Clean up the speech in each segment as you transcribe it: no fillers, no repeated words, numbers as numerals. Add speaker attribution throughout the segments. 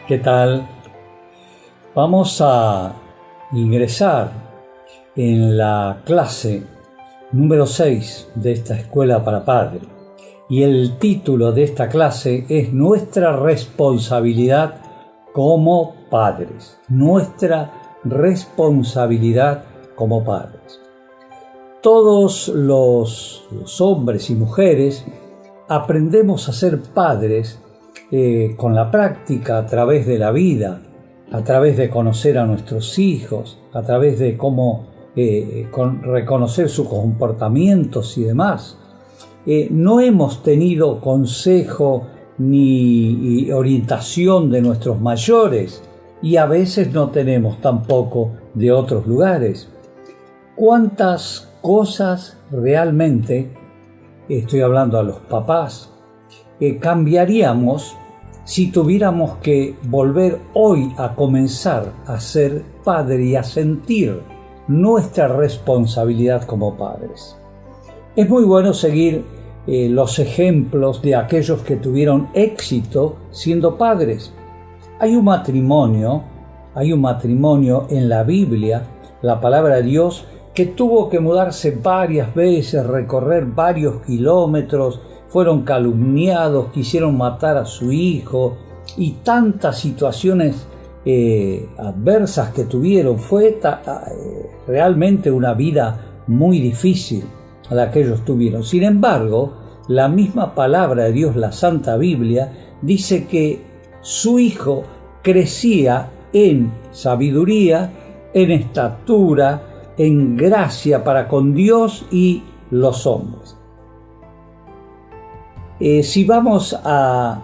Speaker 1: ¿Qué tal? Vamos a ingresar en la clase número 6 de esta escuela para padres. Y el título de esta clase es Nuestra responsabilidad como padres. Nuestra responsabilidad como padres. Todos los hombres y mujeres aprendemos a ser padres con la práctica, a través de la vida, a través de conocer a nuestros hijos, a través de cómo reconocer sus comportamientos y demás. No hemos tenido consejo ni orientación de nuestros mayores y a veces no tenemos tampoco de otros lugares. ¿Cuántas cosas realmente, estoy hablando a los papás, cambiaríamos si tuviéramos que volver hoy a comenzar a ser padre y a sentir nuestra responsabilidad como padres? Es muy bueno seguir los ejemplos de aquellos que tuvieron éxito siendo padres. Hay un matrimonio en la Biblia, la palabra de Dios, que tuvo que mudarse varias veces, recorrer varios kilómetros, fueron calumniados, quisieron matar a su hijo y tantas situaciones adversas que tuvieron. Fue realmente una vida muy difícil la que ellos tuvieron. Sin embargo, la misma palabra de Dios, la Santa Biblia, dice que su hijo crecía en sabiduría, en estatura, en gracia para con Dios y los hombres. Si vamos a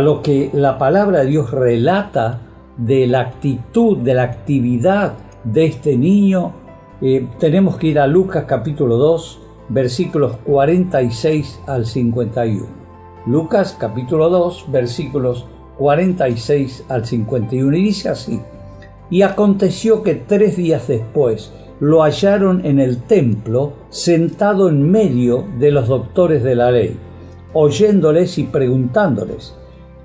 Speaker 1: lo que la palabra de Dios relata de la actitud, de la actividad de este niño, tenemos que ir a Lucas capítulo 2, versículos 46 al 51. Lucas capítulo 2, versículos 46 al 51. Y dice así: Y aconteció que 3 días después lo hallaron en el templo, sentado en medio de los doctores de la ley, oyéndoles y preguntándoles.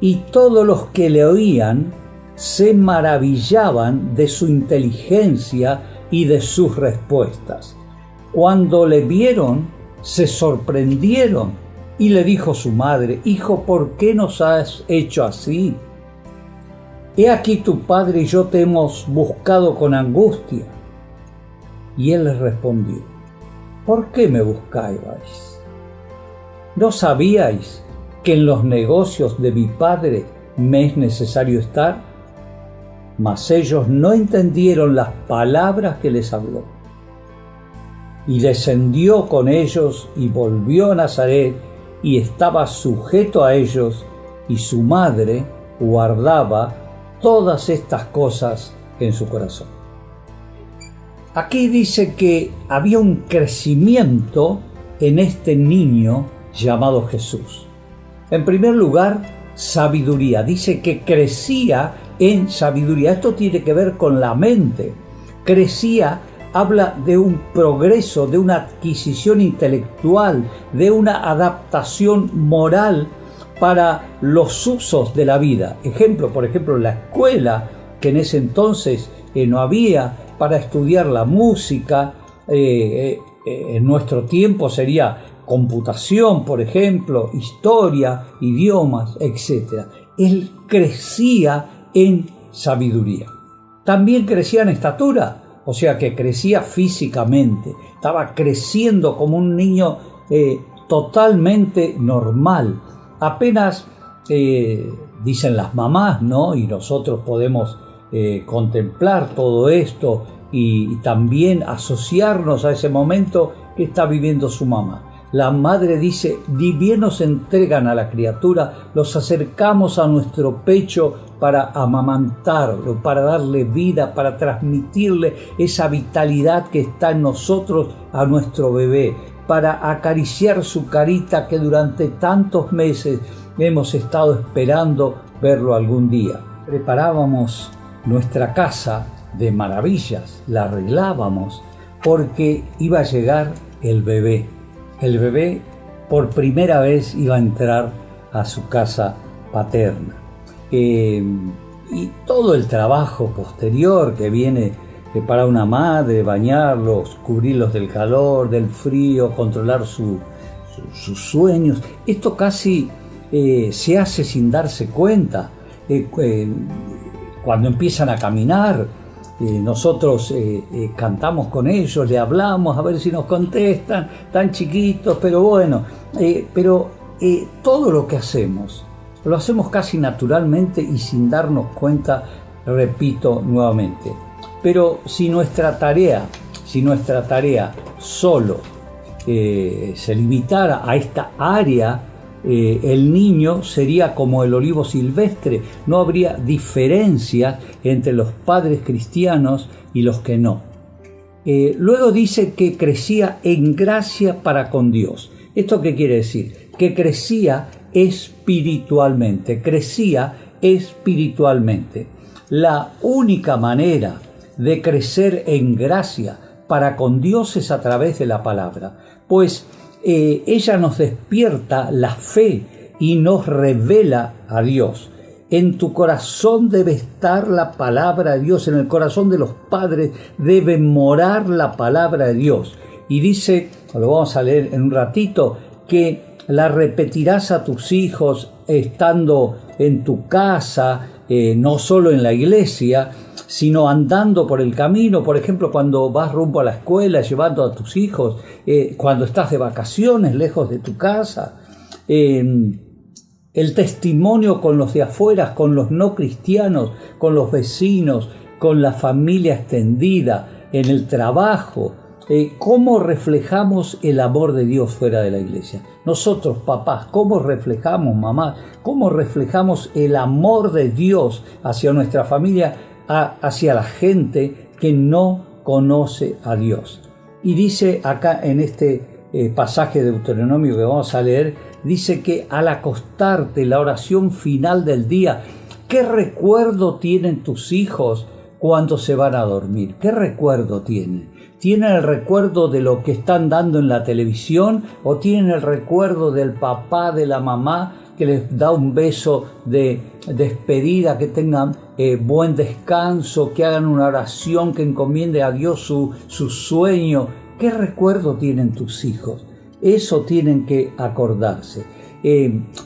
Speaker 1: Y todos los que le oían se maravillaban de su inteligencia y de sus respuestas. Cuando le vieron, se sorprendieron, y le dijo su madre: Hijo, ¿por qué nos has hecho así? He aquí tu padre y yo te hemos buscado con angustia. Y él les respondió: ¿Por qué me buscáis? ¿No sabíais que en los negocios de mi padre me es necesario estar? Mas ellos no entendieron las palabras que les habló. Y descendió con ellos y volvió a Nazaret, y estaba sujeto a ellos, y su madre guardaba todas estas cosas en su corazón. Aquí dice que había un crecimiento en este niño llamado Jesús. En primer lugar, sabiduría. Dice que crecía en sabiduría. Esto tiene que ver con la mente. Crecía, habla de un progreso, de una adquisición intelectual, de una adaptación moral para los usos de la vida. Por ejemplo, la escuela, que en ese entonces no había para estudiar la música. En nuestro tiempo sería computación, por ejemplo, historia, idiomas, etc. Él crecía en sabiduría. También crecía en estatura, o sea que crecía físicamente. Estaba creciendo como un niño totalmente normal. Apenas dicen las mamás, ¿no? Y nosotros podemos contemplar todo esto y también asociarnos a ese momento que está viviendo su mamá. La madre dice: ni bien nos entregan a la criatura, los acercamos a nuestro pecho para amamantarlo, para darle vida, para transmitirle esa vitalidad que está en nosotros a nuestro bebé, para acariciar su carita que durante tantos meses hemos estado esperando verlo algún día. Preparábamos nuestra casa de maravillas, la arreglábamos porque iba a llegar el bebé. El bebé por primera vez iba a entrar a su casa paterna. y todo el trabajo posterior que viene para una madre, bañarlos, cubrirlos del calor, del frío, controlar sus sueños. Esto casi se hace sin darse cuenta. Cuando empiezan a caminar, nosotros cantamos con ellos, le hablamos a ver si nos contestan, tan chiquitos, pero bueno, todo lo que hacemos, lo hacemos casi naturalmente y sin darnos cuenta, repito nuevamente. Pero si nuestra tarea solo se limitara a esta área, el niño sería como el olivo silvestre, no habría diferencia entre los padres cristianos y los que no. Luego dice que crecía en gracia para con Dios. ¿Esto qué quiere decir? Que crecía espiritualmente, La única manera de crecer en gracia para con Dios es a través de la palabra, pues ella nos despierta la fe y nos revela a Dios. En tu corazón debe estar la palabra de Dios, en el corazón de los padres debe morar la palabra de Dios. Y dice, lo vamos a leer en un ratito, que la repetirás a tus hijos estando en tu casa, no solo en la iglesia, sino andando por el camino, por ejemplo, cuando vas rumbo a la escuela, llevando a tus hijos, cuando estás de vacaciones, lejos de tu casa, el testimonio con los de afuera, con los no cristianos, con los vecinos, con la familia extendida, en el trabajo. ¿Cómo reflejamos el amor de Dios fuera de la iglesia? Nosotros, papás, ¿cómo reflejamos, mamá? ¿Cómo reflejamos el amor de Dios hacia nuestra familia, hacia la gente que no conoce a Dios? Y dice acá en este pasaje de Deuteronomio que vamos a leer, dice que al acostarte, la oración final del día, ¿qué recuerdo tienen tus hijos cuando se van a dormir? ¿Qué recuerdo tienen? ¿Tienen el recuerdo de lo que están dando en la televisión o tienen el recuerdo del papá, de la mamá que les da un beso de despedida, que tengan buen descanso, que hagan una oración, que encomiende a Dios su sueño? ¿Qué recuerdo tienen tus hijos? Eso tienen que acordarse.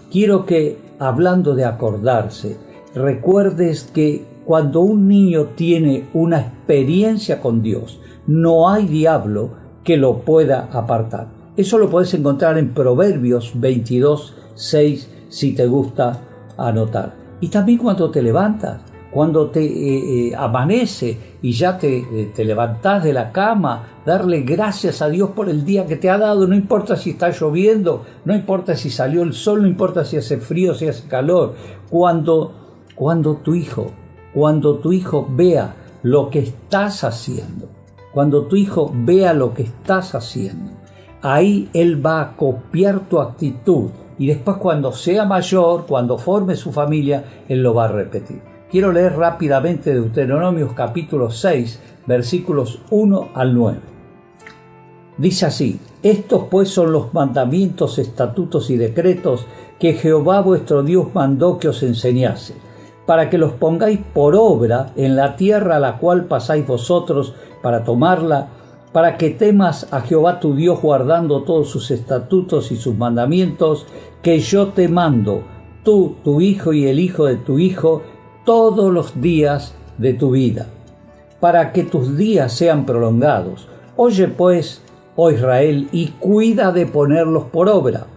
Speaker 1: Quiero que, hablando de acordarse, recuerdes que cuando un niño tiene una experiencia con Dios, no hay diablo que lo pueda apartar. Eso lo puedes encontrar en Proverbios 22:6, si te gusta anotar. Y también cuando te levantas, cuando te amanece y ya te levantás de la cama, darle gracias a Dios por el día que te ha dado. No importa si está lloviendo, no importa si salió el sol, no importa si hace frío, si hace calor. Cuando tu hijo vea lo que estás haciendo, ahí él va a copiar tu actitud y después cuando sea mayor, cuando forme su familia, él lo va a repetir. Quiero leer rápidamente Deuteronomios capítulo 6, versículos 1 al 9. Dice así: estos pues son los mandamientos, estatutos y decretos que Jehová vuestro Dios mandó que os enseñase, para que los pongáis por obra en la tierra a la cual pasáis vosotros para tomarla, para que temas a Jehová tu Dios guardando todos sus estatutos y sus mandamientos, que yo te mando, tú, tu hijo y el hijo de tu hijo, todos los días de tu vida, para que tus días sean prolongados. Oye pues, oh Israel, y cuida de ponerlos por obra,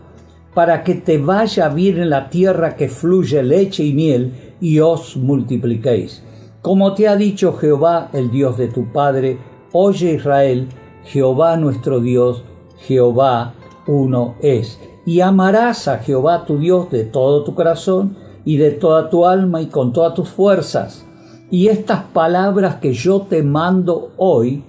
Speaker 1: para que te vaya bien en la tierra que fluye leche y miel, y os multipliquéis. Como te ha dicho Jehová, el Dios de tu padre, oye Israel, Jehová nuestro Dios, Jehová uno es. Y amarás a Jehová tu Dios de todo tu corazón y de toda tu alma y con todas tus fuerzas. Y estas palabras que yo te mando hoy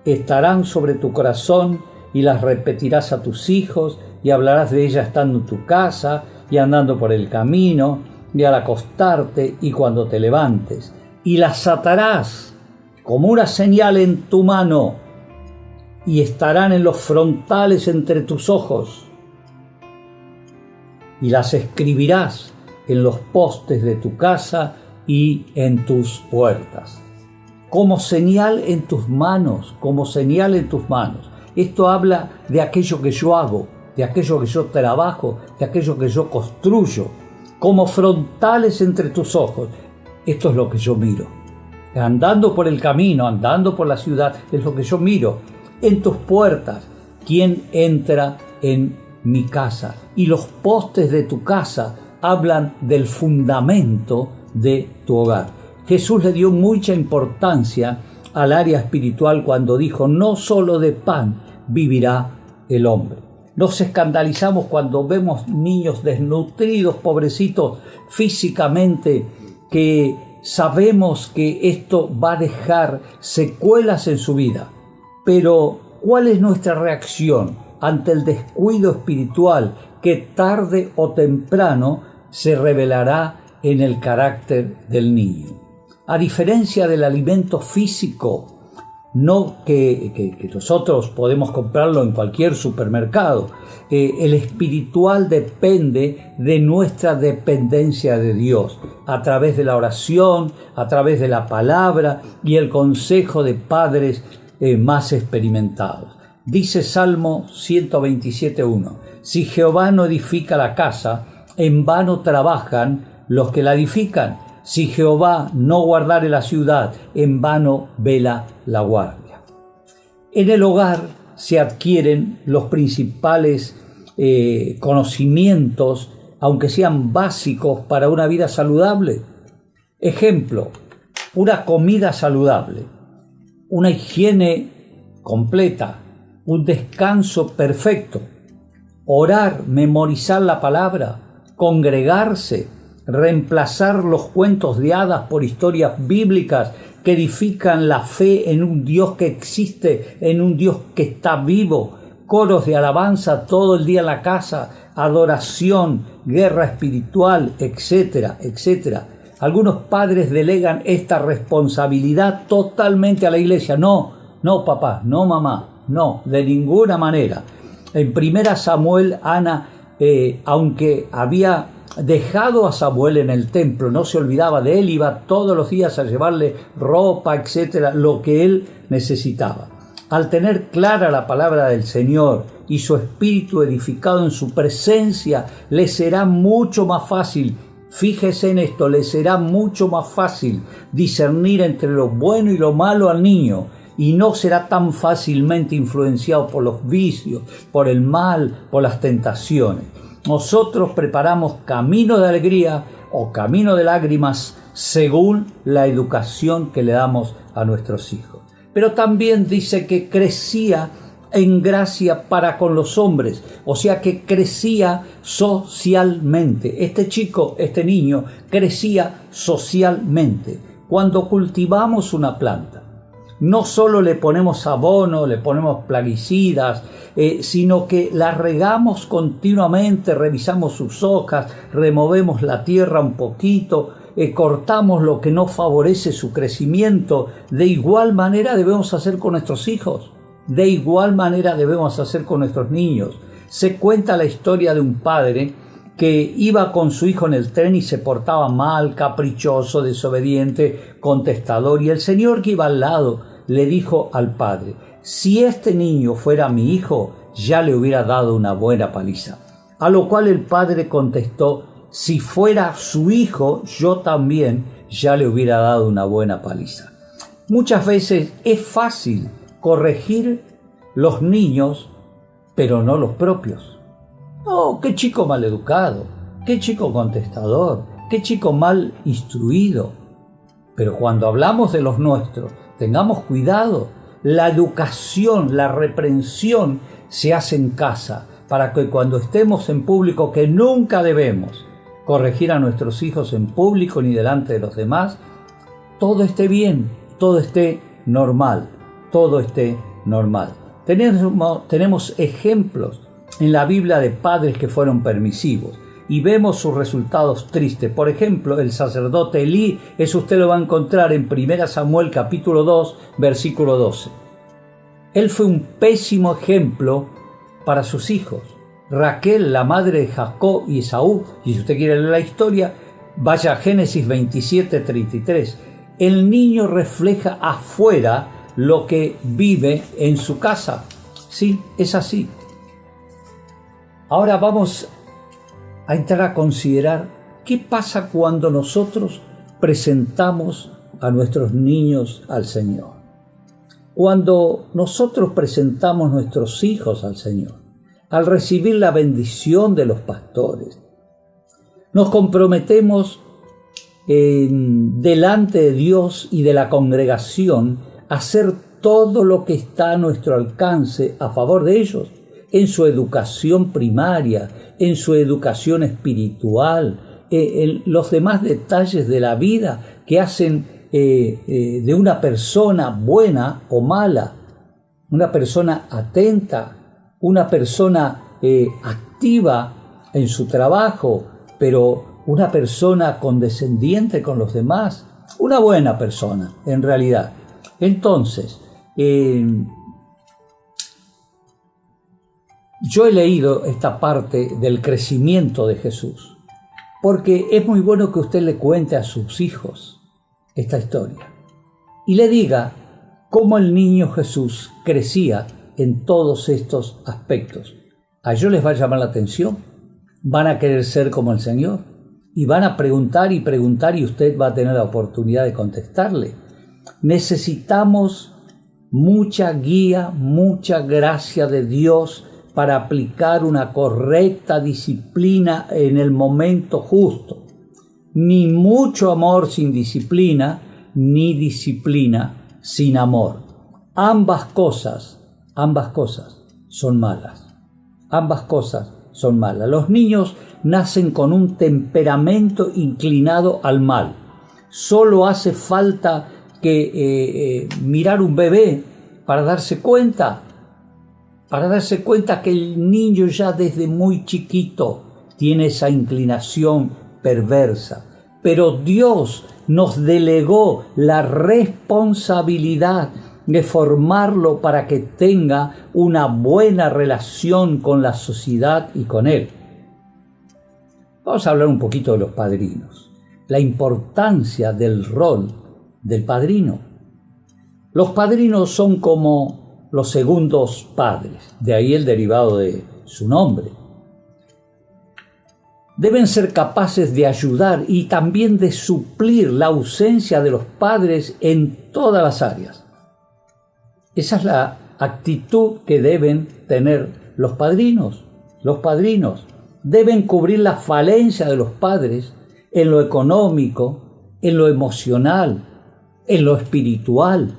Speaker 1: estarán sobre tu corazón y las repetirás a tus hijos y hablarás de ellas estando en tu casa y andando por el camino y al acostarte y cuando te levantes. Y las atarás como una señal en tu mano y estarán en los frontales entre tus ojos. Y las escribirás en los postes de tu casa y en tus puertas. Como señal en tus manos, como señal en tus manos. Esto habla de aquello que yo hago, de aquello que yo trabajo, de aquello que yo construyo. Como frontales entre tus ojos. Esto es lo que yo miro. Andando por el camino, andando por la ciudad, es lo que yo miro. En tus puertas, ¿quién entra en mi casa? Y los postes de tu casa hablan del fundamento de tu hogar. Jesús le dio mucha importancia al área espiritual cuando dijo: no solo de pan vivirá el hombre. Nos escandalizamos cuando vemos niños desnutridos, pobrecitos físicamente, que sabemos que esto va a dejar secuelas en su vida. Pero, ¿cuál es nuestra reacción ante el descuido espiritual que tarde o temprano se revelará en el carácter del niño? A diferencia del alimento físico, no que nosotros podemos comprarlo en cualquier supermercado, el espiritual depende de nuestra dependencia de Dios, a través de la oración, a través de la palabra y el consejo de padres más experimentados. Dice Salmo 127:1: si Jehová no edifica la casa, en vano trabajan los que la edifican. Si Jehová no guardare la ciudad, en vano vela la guardia. En el hogar se adquieren los principales conocimientos, aunque sean básicos, para una vida saludable. Ejemplo: una comida saludable, una higiene completa, un descanso perfecto, orar, memorizar la palabra, congregarse, reemplazar los cuentos de hadas por historias bíblicas que edifican la fe en un Dios que existe, en un Dios que está vivo, coros de alabanza todo el día en la casa, adoración, guerra espiritual, etcétera, etcétera. Algunos padres delegan esta responsabilidad totalmente a la iglesia. No papá, no mamá, no, de ninguna manera. En 1 Samuel, Ana, aunque había dejado a Samuel en el templo, no se olvidaba de él, iba todos los días a llevarle ropa, etcétera, lo que él necesitaba. Al tener clara la palabra del Señor y su espíritu edificado en su presencia, le será mucho más fácil, fíjese en esto, le será mucho más fácil discernir entre lo bueno y lo malo al niño, y no será tan fácilmente influenciado por los vicios, por el mal, por las tentaciones. Nosotros preparamos camino de alegría o camino de lágrimas según la educación que le damos a nuestros hijos. Pero también dice que crecía en gracia para con los hombres, o sea que crecía socialmente. Este niño crecía socialmente. Cuando cultivamos una planta, no solo le ponemos abono, le ponemos plaguicidas, sino que la regamos continuamente, revisamos sus hojas, removemos la tierra un poquito, cortamos lo que no favorece su crecimiento. De igual manera debemos hacer con nuestros hijos, de igual manera debemos hacer con nuestros niños. Se cuenta la historia de un padre que iba con su hijo en el tren y se portaba mal, caprichoso, desobediente, contestador, y el señor que iba al lado le dijo al padre: si este niño fuera mi hijo, ya le hubiera dado una buena paliza. A lo cual el padre contestó: si fuera su hijo, yo también ya le hubiera dado una buena paliza. Muchas veces es fácil corregir los niños, pero no los propios. No, qué chico mal educado, qué chico contestador, qué chico mal instruido. Pero cuando hablamos de los nuestros, tengamos cuidado. La educación, la reprensión se hace en casa, para que cuando estemos en público, que nunca debemos corregir a nuestros hijos en público ni delante de los demás, todo esté bien, todo esté normal, todo esté normal. Tenemos ejemplos en la Biblia de padres que fueron permisivos y vemos sus resultados tristes. Por ejemplo, el sacerdote Elí, eso usted lo va a encontrar en 1 Samuel capítulo 2, versículo 12. Él fue un pésimo ejemplo para sus hijos. Raquel, la madre de Jacob y Esaú, y si usted quiere leer la historia, vaya a Génesis 27:33. El niño refleja afuera lo que vive en su casa. Sí, es así. Ahora vamos a entrar a considerar qué pasa cuando nosotros presentamos a nuestros niños al Señor. Cuando nosotros presentamos nuestros hijos al Señor, al recibir la bendición de los pastores, nos comprometemos delante de Dios y de la congregación a hacer todo lo que está a nuestro alcance a favor de ellos, en su educación primaria, en su educación espiritual, en los demás detalles de la vida que hacen de una persona buena o mala, una persona atenta, una persona activa en su trabajo, pero una persona condescendiente con los demás, una buena persona en realidad. Entonces, yo he leído esta parte del crecimiento de Jesús, porque es muy bueno que usted le cuente a sus hijos esta historia y le diga cómo el niño Jesús crecía en todos estos aspectos. A ellos les va a llamar la atención, van a querer ser como el Señor y van a preguntar y preguntar, y usted va a tener la oportunidad de contestarle. Necesitamos mucha guía, mucha gracia de Dios para aplicar una correcta disciplina en el momento justo. Ni mucho amor sin disciplina, ni disciplina sin amor. Ambas cosas son malas. Ambas cosas son malas. Los niños nacen con un temperamento inclinado al mal. Solo hace falta que mirar un bebé para darse cuenta que el niño ya desde muy chiquito tiene esa inclinación perversa. Pero Dios nos delegó la responsabilidad de formarlo para que tenga una buena relación con la sociedad y con Él. Vamos a hablar un poquito de los padrinos, la importancia del rol del padrino. Los padrinos son como los segundos padres, de ahí el derivado de su nombre. Deben ser capaces de ayudar y también de suplir la ausencia de los padres en todas las áreas. Esa es la actitud que deben tener los padrinos. Los padrinos deben cubrir la falencia de los padres en lo económico, en lo emocional, en lo espiritual.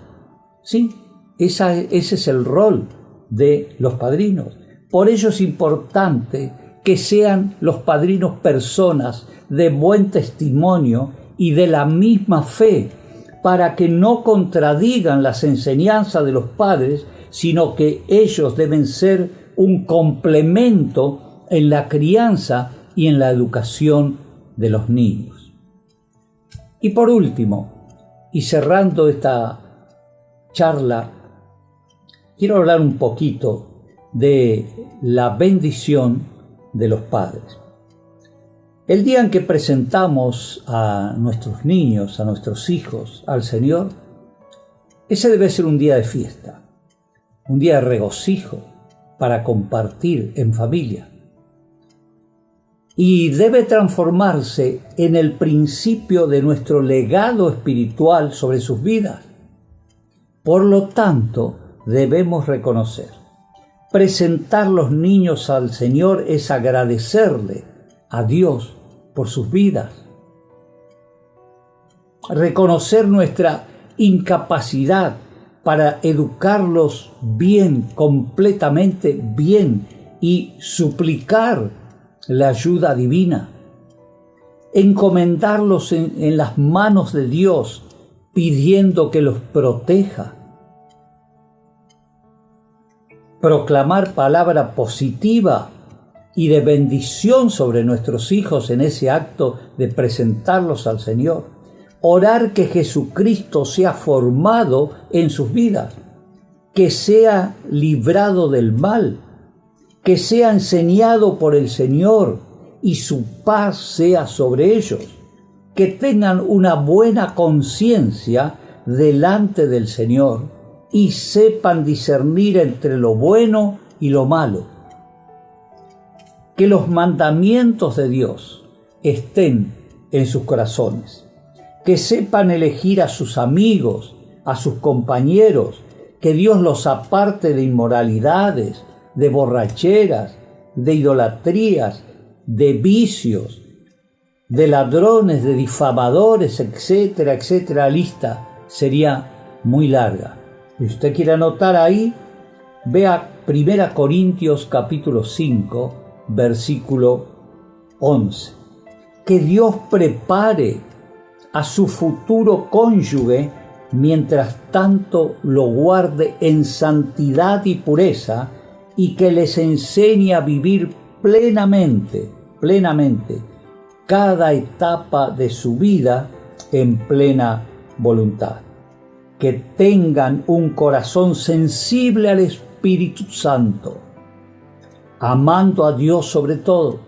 Speaker 1: Sí, ese es el rol de los padrinos. Por ello es importante que sean los padrinos personas de buen testimonio y de la misma fe, para que no contradigan las enseñanzas de los padres, sino que ellos deben ser un complemento en la crianza y en la educación de los niños. Y por último, y cerrando esta charla, quiero hablar un poquito de la bendición de los padres. El día en que presentamos a nuestros niños, a nuestros hijos, al Señor, ese debe ser un día de fiesta, un día de regocijo para compartir en familia. Y debe transformarse en el principio de nuestro legado espiritual sobre sus vidas. Por lo tanto, debemos reconocer, presentar los niños al Señor es agradecerle a Dios por sus vidas. Reconocer nuestra incapacidad para educarlos bien, completamente bien, y suplicar la ayuda divina. Encomendarlos en las manos de Dios, pidiendo que los proteja. Proclamar palabra positiva y de bendición sobre nuestros hijos en ese acto de presentarlos al Señor. Orar que Jesucristo sea formado en sus vidas, que sea librado del mal que sea enseñado por el Señor y su paz sea sobre ellos, que tengan una buena conciencia delante del Señor y sepan discernir entre lo bueno y lo malo. Que los mandamientos de Dios estén en sus corazones, que sepan elegir a sus amigos, a sus compañeros, que Dios los aparte de inmoralidades, de borracheras, de idolatrías, de vicios, de ladrones, de difamadores, etcétera, etcétera. La lista sería muy larga. Si usted quiere anotar ahí, vea 1 Corintios capítulo 5, versículo 11. Que Dios prepare a su futuro cónyuge mientras tanto lo guarde en santidad y pureza, y que les enseñe a vivir plenamente cada etapa de su vida en plena voluntad. Que tengan un corazón sensible al Espíritu Santo, amando a Dios sobre todo,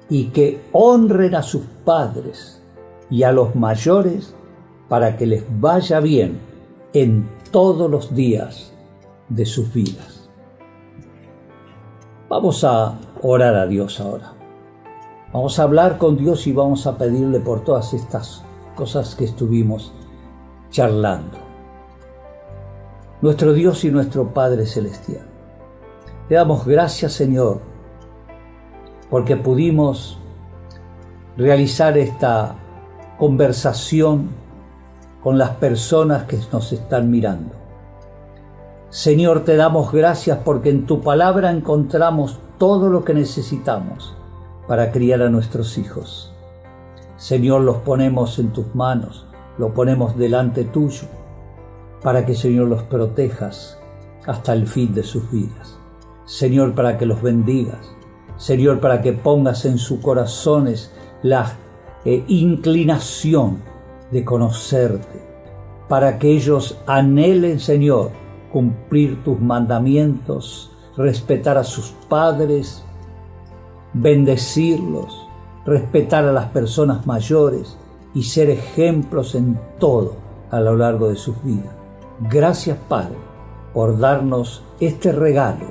Speaker 1: y que honren a sus padres y a los mayores para que les vaya bien en todos los días de sus vidas. Vamos a orar a Dios ahora. Vamos a hablar con Dios y vamos a pedirle por todas estas cosas que estuvimos charlando. Nuestro Dios y nuestro Padre Celestial, te damos gracias, Señor, porque pudimos realizar esta conversación con las personas que nos están mirando. Señor, te damos gracias porque en tu palabra encontramos todo lo que necesitamos para criar a nuestros hijos. Señor, los ponemos en tus manos, los ponemos delante tuyo, para que, Señor, los protejas hasta el fin de sus vidas. Señor, para que los bendigas. Señor, para que pongas en sus corazones la inclinación de conocerte, para que ellos anhelen, Señor, cumplir tus mandamientos, respetar a sus padres, bendecirlos, respetar a las personas mayores y ser ejemplos en todo a lo largo de sus vidas. Gracias, Padre, por darnos este regalo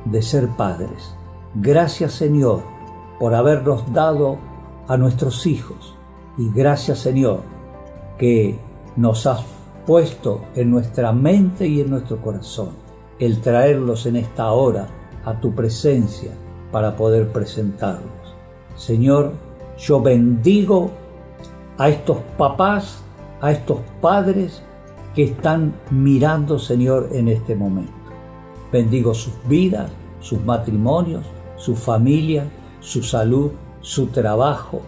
Speaker 1: de ser padres. Gracias, Señor, por habernos dado a nuestros hijos. Y gracias, Señor, que nos has puesto en nuestra mente y en nuestro corazón el traerlos en esta hora a tu presencia para poder presentarlos. Señor, yo bendigo a estos papás, a estos padres que están mirando, Señor, en este momento. Bendigo sus vidas, sus matrimonios, su familia, su salud, su trabajo,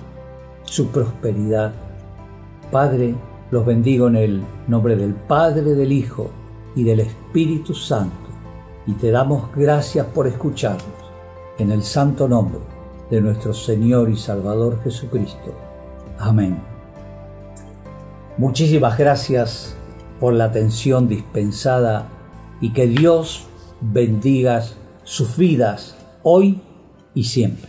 Speaker 1: su prosperidad. Padre, los bendigo en el nombre del Padre, del Hijo y del Espíritu Santo. Y te damos gracias por escucharnos en el santo nombre de nuestro Señor y Salvador Jesucristo. Amén. Muchísimas gracias por la atención dispensada y que Dios bendiga sus vidas hoy y siempre.